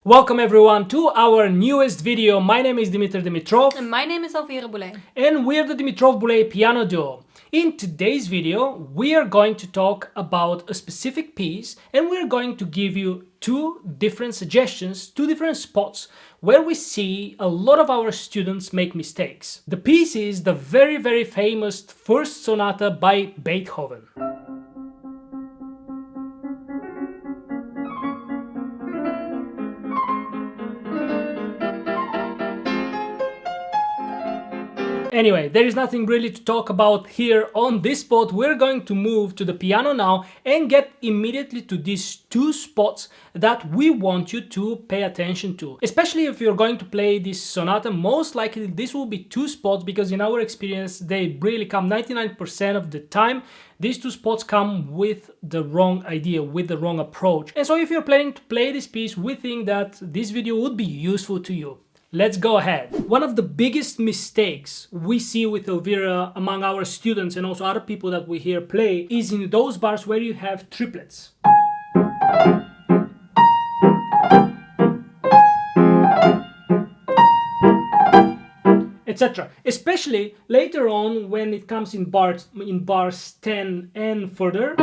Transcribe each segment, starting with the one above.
Welcome everyone to our newest video. My name is Dimitar. And my name is Elvire. And we're the Dimitrov piano duo. In today's video, we are going to talk about a specific piece and we're going to give you two different suggestions, two different spots where we see a lot of our students make mistakes. The piece is the very famous First Sonata by Beethoven. Anyway, there is nothing really to talk about here on this spot. We're going to move to the piano now and get immediately to these two spots that we want you to pay attention to. Especially if you're going to play this sonata, most likely this will be two spots because in our experience they really come 99% of the time. These two spots come with the wrong idea, with the wrong approach. And so if you're planning to play this piece, we think that this video would be useful to you. Let's go ahead. One of the biggest mistakes we see with Elvire among our students and also other people that we hear play is in those bars where you have triplets. Etc. Especially later on when it comes in bars 10 and further.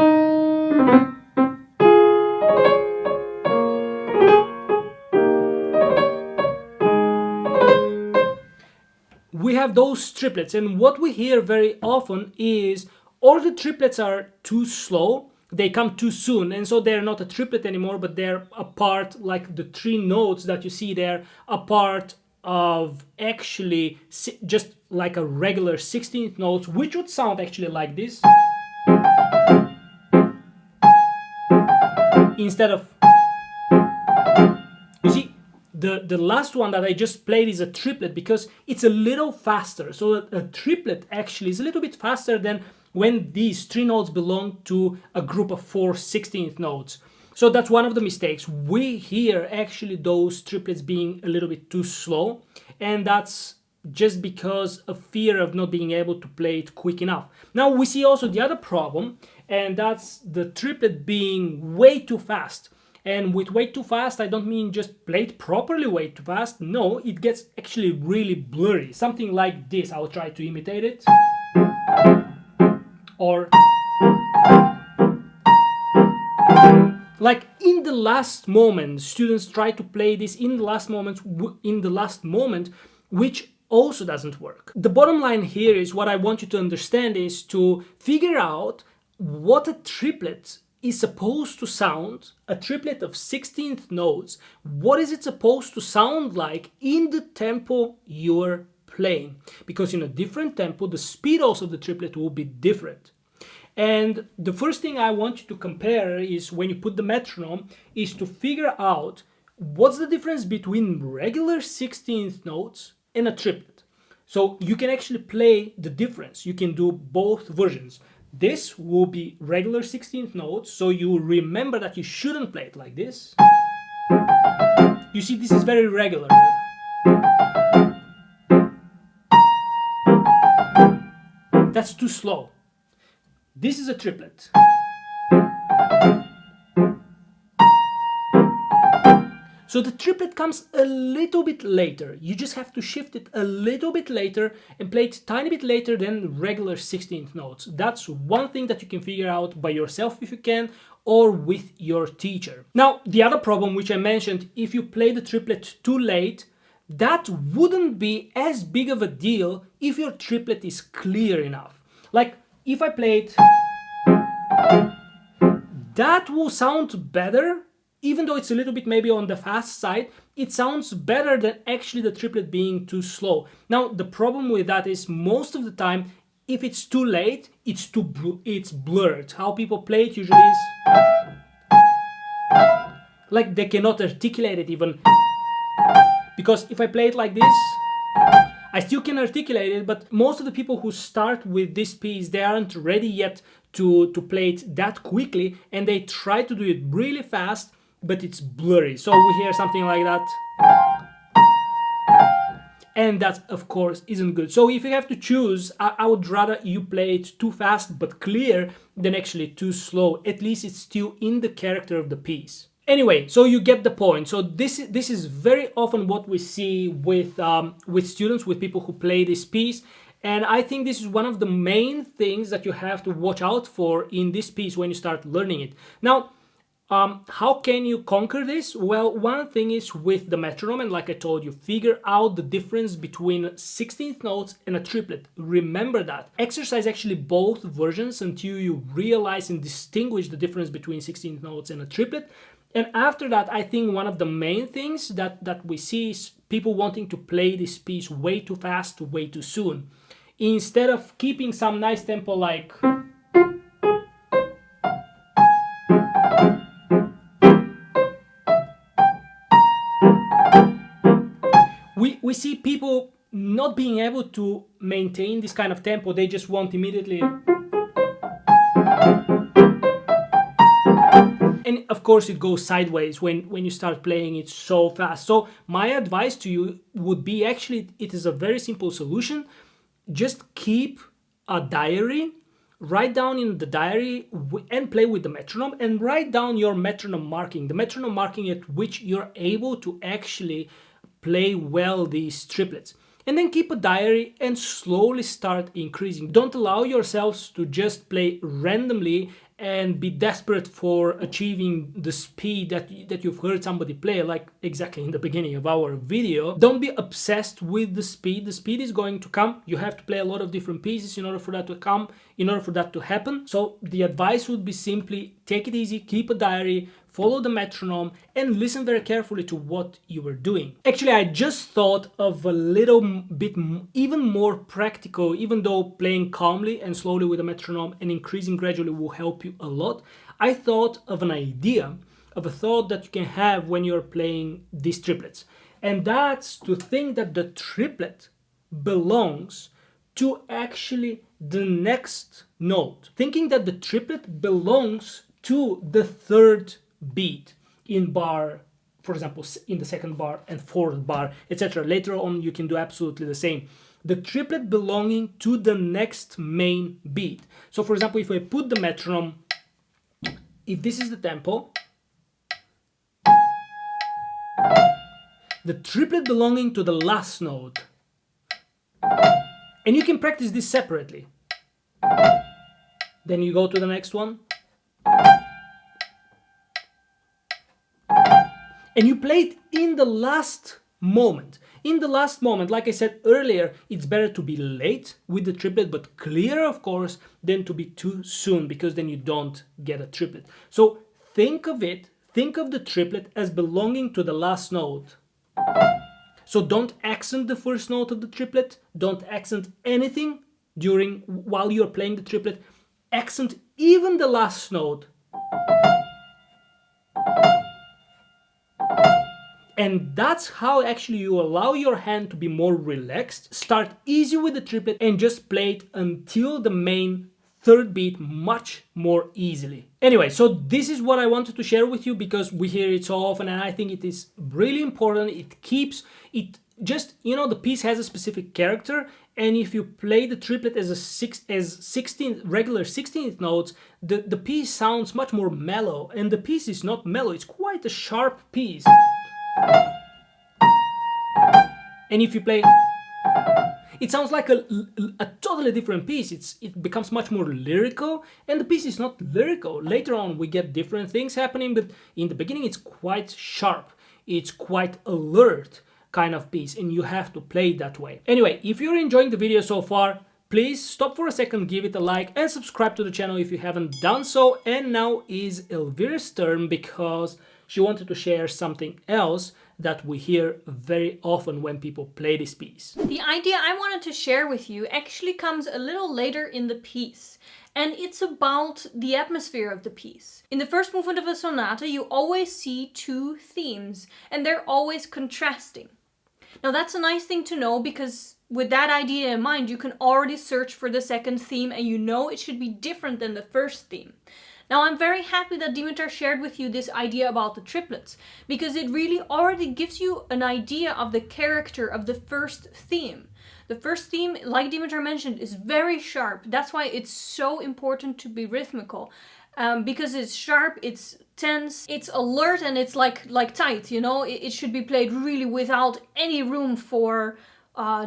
We have those triplets, and what we hear very often is or the triplets are too slow, they come too soon, and so they're not a triplet anymore, but they're a part, like the three notes that you see there, a part of actually just like a regular 16th notes, which would sound actually like this instead of, you see, the last one that I just played is a triplet because it's a little faster. So a triplet actually is a little bit faster than when these three notes belong to a group of 4 16th notes. So that's one of the mistakes. We hear actually those triplets being a little bit too slow, and that's just because of fear of not being able to play it quick enough. Now we see also the other problem, and that's the triplet being way too fast. And with way too fast, I don't mean just play it properly way too fast. No, it gets actually really blurry. Something like this. I'll try to imitate it. Or like in the last moment, students try to play this in the last moment, which also doesn't work. The bottom line here is what I want you to understand is to figure out what a triplet is supposed to sound, a triplet of 16th notes. What is it supposed to sound like in the tempo you're playing? Because in a different tempo, the speed also of the triplet will be different. And the first thing I want you to compare is when you put the metronome is to figure out what's the difference between regular 16th notes and a triplet. So you can actually play the difference. You can do both versions. This will be regular 16th notes, so you remember that you shouldn't play it like this. You see, this is very regular. That's too slow. This is a triplet. So the triplet comes a little bit later. You just have to shift it a little bit later and play it a tiny bit later than regular 16th notes. That's one thing that you can figure out by yourself if you can, or with your teacher. Now, the other problem which I mentioned, if you play the triplet too late, that wouldn't be as big of a deal if your triplet is clear enough. Like if I play it, that will sound better. Even though it's a little bit maybe on the fast side, it sounds better than actually the triplet being too slow. Now, the problem with that is most of the time, if it's too late, it's blurred. How people play it usually is like they cannot articulate it even. Because if I play it like this, I still can articulate it, but most of the people who start with this piece, they aren't ready yet to play it that quickly, and they try to do it really fast, but it's blurry. So we hear something like that. And that, of course, isn't good. So if you have to choose, I would rather you play it too fast but clear than actually too slow. At least it's still in the character of the piece. Anyway, so you get the point. So this is very often what we see with students, with people who play this piece. And I think this is one of the main things that you have to watch out for in this piece when you start learning it. Now, how can you conquer this? Well, one thing is with the metronome, and like I told you, figure out the difference between 16th notes and a triplet. Remember that. Exercise actually both versions until you realize and distinguish the difference between 16th notes and a triplet. And after that, I think one of the main things that we see is people wanting to play this piece way too fast, way too soon. Instead of keeping some nice tempo like... We see people not being able to maintain this kind of tempo. They just want immediately... And of course it goes sideways when you start playing it so fast. So my advice to you would be, actually, it is a very simple solution. Just keep a diary, write down in the diary and play with the metronome, and write down your metronome marking, the metronome marking at which you're able to actually play well these triplets. And then keep a diary and slowly start increasing. Don't allow yourselves to just play randomly and be desperate for achieving the speed that you've heard somebody play, like exactly in the beginning of our video. Don't be obsessed with the speed. The speed is going to come. You have to play a lot of different pieces in order for that to come, in order for that to happen. So the advice would be simply take it easy, keep a diary, follow the metronome, and listen very carefully to what you are doing. Actually, I just thought of a little bit even more practical, even though playing calmly and slowly with a metronome and increasing gradually will help you a lot. I thought of an idea, of a thought that you can have when you're playing these triplets. And that's to think that the triplet belongs to actually the next note. Thinking that the triplet belongs to the third beat in bar, for example, in the second bar and fourth bar, etc. Later on you can do absolutely the same. The triplet belonging to the next main beat. So for example, if I put the metronome, if this is the tempo, the triplet belonging to the last note. And you can practice this separately. Then you go to the next one. And you play it in the last moment. In the last moment, like I said earlier, it's better to be late with the triplet, but clearer, of course, than to be too soon, because then you don't get a triplet. So think of it, think of the triplet as belonging to the last note. So don't accent the first note of the triplet, don't accent anything while you're playing the triplet. Accent even the last note. And that's how actually you allow your hand to be more relaxed. Start easy with the triplet and just play it until the main third beat much more easily. Anyway, so this is what I wanted to share with you, because we hear it so often and I think it is really important. It keeps it just, you know, the piece has a specific character, and if you play the triplet as 16 regular 16th notes, the piece sounds much more mellow, and the piece is not mellow, it's quite a sharp piece. And if you play, it sounds like a totally different piece. It becomes much more lyrical, and the piece is not lyrical. Later on we get different things happening, but in the beginning it's quite sharp, it's quite alert kind of piece, and you have to play it that way. Anyway, if you're enjoying the video so far, please stop for a second, give it a like, and subscribe to the channel if you haven't done so. And now is Elvire's turn, because she wanted to share something else that we hear very often when people play this piece. The idea I wanted to share with you actually comes a little later in the piece, and it's about the atmosphere of the piece. In the first movement of a sonata, you always see two themes, and they're always contrasting. Now that's a nice thing to know, because with that idea in mind, you can already search for the second theme, and you know it should be different than the first theme. Now I'm very happy that Dimitar shared with you this idea about the triplets, because it really already gives you an idea of the character of the first theme. The first theme, like Dimitar mentioned, is very sharp. That's why it's so important to be rhythmical, because it's sharp, it's tense, it's alert, and it's like tight, you know? It should be played really without any room for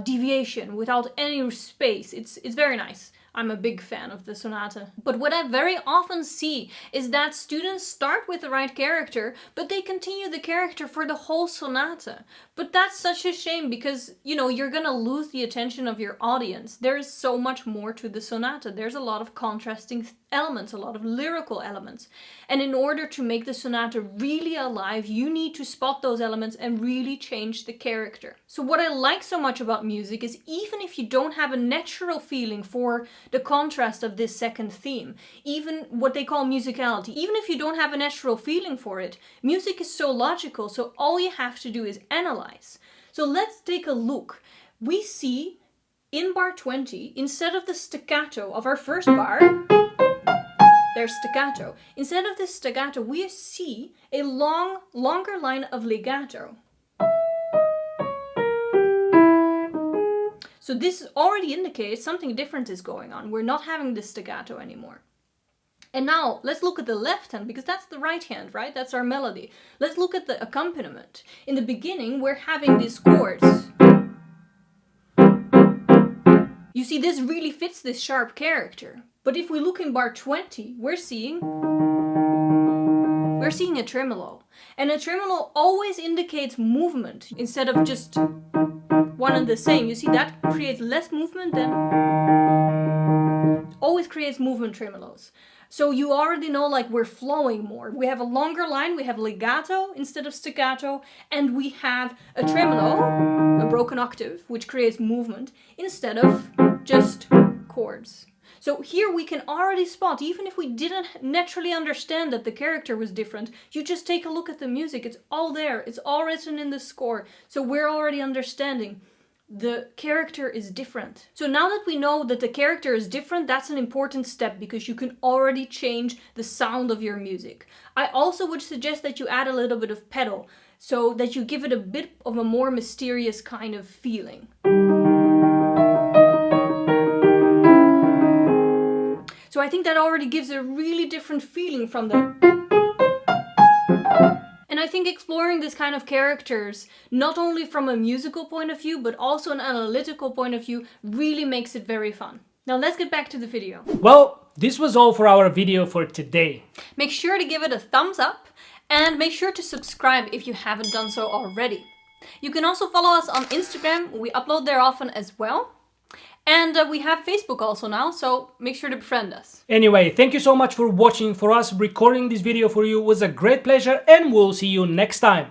deviation, without any space. It's very nice. I'm a big fan of the sonata. But what I very often see is that students start with the right character, but they continue the character for the whole sonata. But that's such a shame because, you know, you're gonna lose the attention of your audience. There is so much more to the sonata. There's a lot of contrasting elements, a lot of lyrical elements. And in order to make the sonata really alive, you need to spot those elements and really change the character. So what I like so much about music is even if you don't have a natural feeling for the contrast of this second theme, even what they call musicality, even if you don't have a natural feeling for it, music is so logical, so all you have to do is analyze. So let's take a look. We see in bar 20, instead of the staccato of our first bar, there's staccato. Instead of this staccato, we see a longer line of legato. So this already indicates something different is going on. We're not having the staccato anymore. And now let's look at the left hand, because that's the right hand, right? That's our melody. Let's look at the accompaniment. In the beginning, we're having these chords. You see, this really fits this sharp character. But if we look in bar 20, we're seeing a tremolo. And a tremolo always indicates movement instead of just one and the same. You see, that creates less movement than... always creates movement tremolos. So you already know, like, we're flowing more. We have a longer line, we have legato instead of staccato, and we have a tremolo, a broken octave, which creates movement, instead of just chords. So here we can already spot, even if we didn't naturally understand that the character was different, you just take a look at the music, it's all there, it's all written in the score, so we're already understanding the character is different. So now that we know that the character is different, that's an important step because you can already change the sound of your music. I also would suggest that you add a little bit of pedal so that you give it a bit of a more mysterious kind of feeling. So I think that already gives a really different feeling from the... And I think exploring this kind of characters, not only from a musical point of view, but also an analytical point of view, really makes it very fun. Now let's get back to the video. Well, this was all for our video for today. Make sure to give it a thumbs up and make sure to subscribe if you haven't done so already. You can also follow us on Instagram. We upload there often as well. And we have Facebook also now, so make sure to befriend us. Anyway, thank you so much for watching. For us, recording this video for you was a great pleasure, and we'll see you next time.